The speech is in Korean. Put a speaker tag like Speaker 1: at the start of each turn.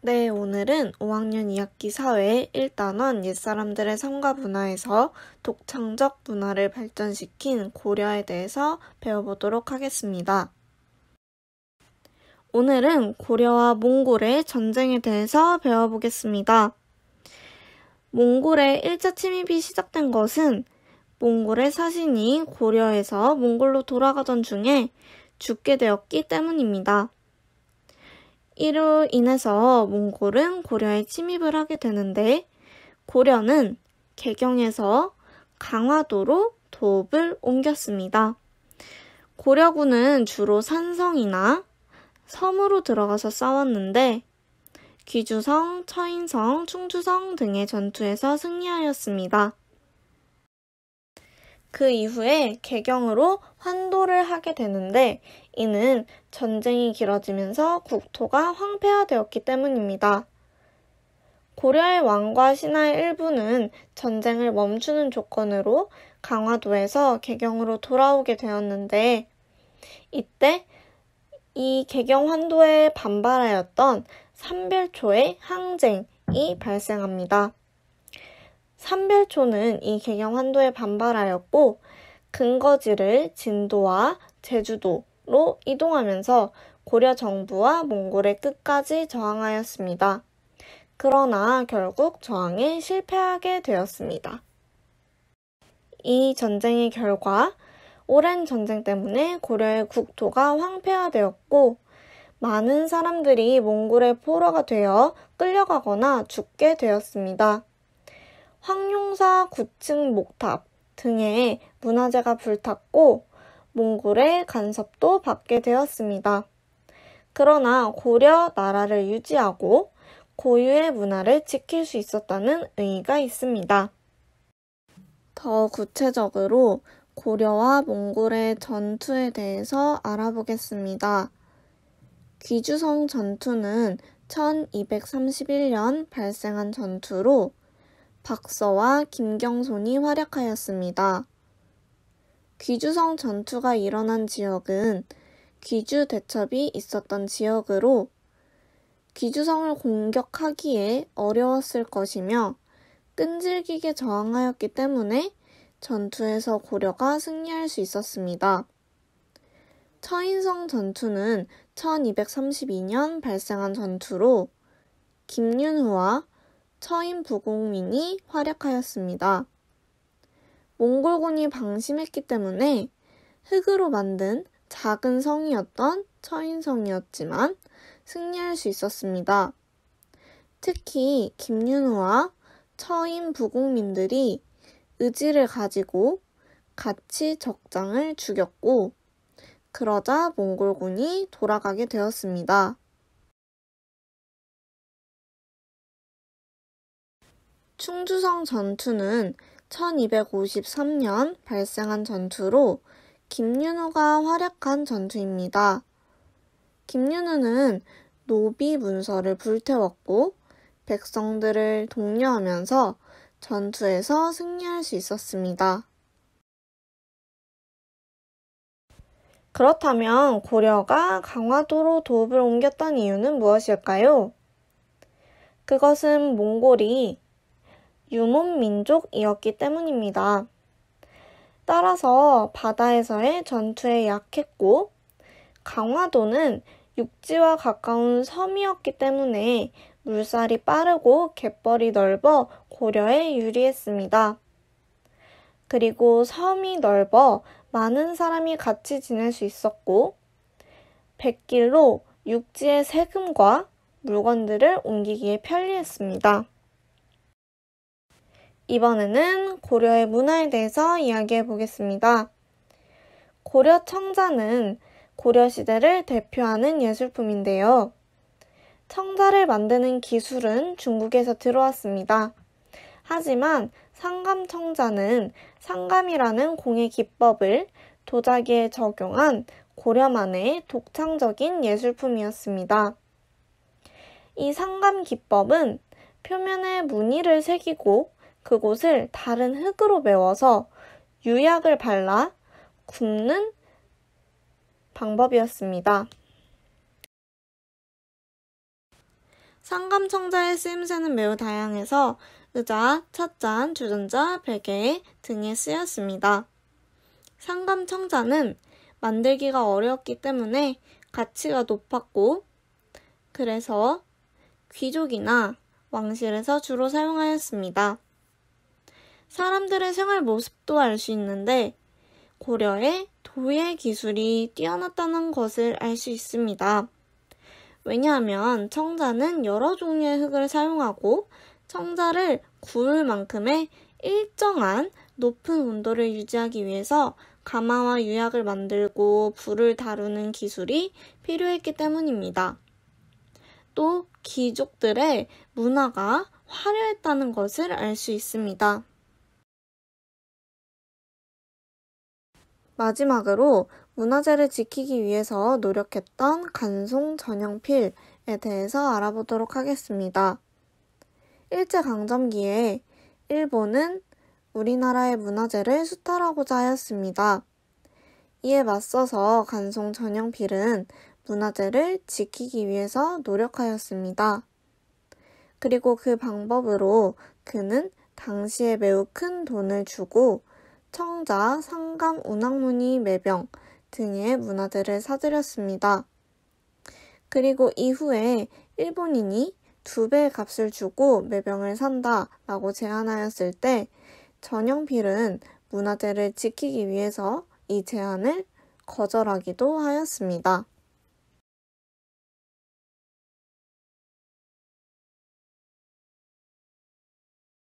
Speaker 1: 네, 오늘은 5학년 2학기 사회 1단원 옛사람들의 삶과 문화에서 독창적 문화를 발전시킨 고려에 대해서 배워보도록 하겠습니다. 오늘은 고려와 몽골의 전쟁에 대해서 배워보겠습니다. 몽골의 1차 침입이 시작된 것은 몽골의 사신이 고려에서 몽골로 돌아가던 중에 죽게 되었기 때문입니다. 이로 인해서 몽골은 고려에 침입을 하게 되는데 고려는 개경에서 강화도로 도읍을 옮겼습니다. 고려군은 주로 산성이나 섬으로 들어가서 싸웠는데 귀주성, 처인성, 충주성 등의 전투에서 승리하였습니다. 그 이후에 개경으로 환도를 하게 되는데 이는 전쟁이 길어지면서 국토가 황폐화되었기 때문입니다. 고려의 왕과 신하의 일부는 전쟁을 멈추는 조건으로 강화도에서 개경으로 돌아오게 되었는데 이때 이 개경 환도에 반발하였던 삼별초의 항쟁이 발생합니다. 삼별초는 이 개경 환도에 반발하였고 근거지를 진도와 제주도로 이동하면서 고려 정부와 몽골의 끝까지 저항하였습니다. 그러나 결국 저항에 실패하게 되었습니다. 이 전쟁의 결과 오랜 전쟁 때문에 고려의 국토가 황폐화되었고 많은 사람들이 몽골의 포로가 되어 끌려가거나 죽게 되었습니다. 황룡사 9층 목탑 등의 문화재가 불탔고 몽골의 간섭도 받게 되었습니다. 그러나 고려 나라를 유지하고 고유의 문화를 지킬 수 있었다는 의의가 있습니다. 더 구체적으로 고려와 몽골의 전투에 대해서 알아보겠습니다. 귀주성 전투는 1231년 발생한 전투로 박서와 김경손이 활약하였습니다. 귀주성 전투가 일어난 지역은 귀주 대첩이 있었던 지역으로 귀주성을 공격하기에 어려웠을 것이며 끈질기게 저항하였기 때문에 전투에서 고려가 승리할 수 있었습니다. 처인성 전투는 1232년 발생한 전투로 김윤후와 처인 부공민이 활약하였습니다. 몽골군이 방심했기 때문에 흙으로 만든 작은 성이었던 처인성이었지만 승리할 수 있었습니다. 특히 김윤후와 처인 부공민들이 의지를 가지고 같이 적장을 죽였고 그러자 몽골군이 돌아가게 되었습니다. 충주성 전투는 1253년 발생한 전투로 김윤후가 활약한 전투입니다. 김윤후는 노비 문서를 불태웠고 백성들을 독려하면서 전투에서 승리할 수 있었습니다. 그렇다면 고려가 강화도로 도읍을 옮겼던 이유는 무엇일까요? 그것은 몽골이 유목민족이었기 때문입니다. 따라서 바다에서의 전투에 약했고 강화도는 육지와 가까운 섬이었기 때문에 물살이 빠르고 갯벌이 넓어 고려에 유리했습니다. 그리고 섬이 넓어 많은 사람이 같이 지낼 수 있었고 백길로 육지의 세금과 물건들을 옮기기에 편리했습니다. 이번에는 고려의 문화에 대해서 이야기해 보겠습니다. 고려 청자는 고려시대를 대표하는 예술품인데요. 청자를 만드는 기술은 중국에서 들어왔습니다. 하지만 상감청자는 상감이라는 공예 기법을 도자기에 적용한 고려만의 독창적인 예술품이었습니다. 이 상감 기법은 표면에 무늬를 새기고 그곳을 다른 흙으로 메워서 유약을 발라 굽는 방법이었습니다. 상감청자의 쓰임새는 매우 다양해서 의자, 찻잔, 주전자, 베개 등에 쓰였습니다. 상감청자는 만들기가 어려웠기 때문에 가치가 높았고, 그래서 귀족이나 왕실에서 주로 사용하였습니다. 사람들의 생활 모습도 알 수 있는데 고려의 도예 기술이 뛰어났다는 것을 알 수 있습니다. 왜냐하면 청자는 여러 종류의 흙을 사용하고 청자를 구울 만큼의 일정한 높은 온도를 유지하기 위해서 가마와 유약을 만들고 불을 다루는 기술이 필요했기 때문입니다. 또 귀족들의 문화가 화려했다는 것을 알 수 있습니다. 마지막으로 문화재를 지키기 위해서 노력했던 간송 전형필에 대해서 알아보도록 하겠습니다. 일제강점기에 일본은 우리나라의 문화재를 수탈하고자 하였습니다. 이에 맞서서 간송 전형필은 문화재를 지키기 위해서 노력하였습니다. 그리고 그 방법으로 그는 당시에 매우 큰 돈을 주고 청자, 상감, 운항무늬 매병 등의 문화재를 사들였습니다. 그리고 이후에 일본인이 2배의 값을 주고 매병을 산다 라고 제안하였을 때 전형필은 문화재를 지키기 위해서 이 제안을 거절하기도 하였습니다.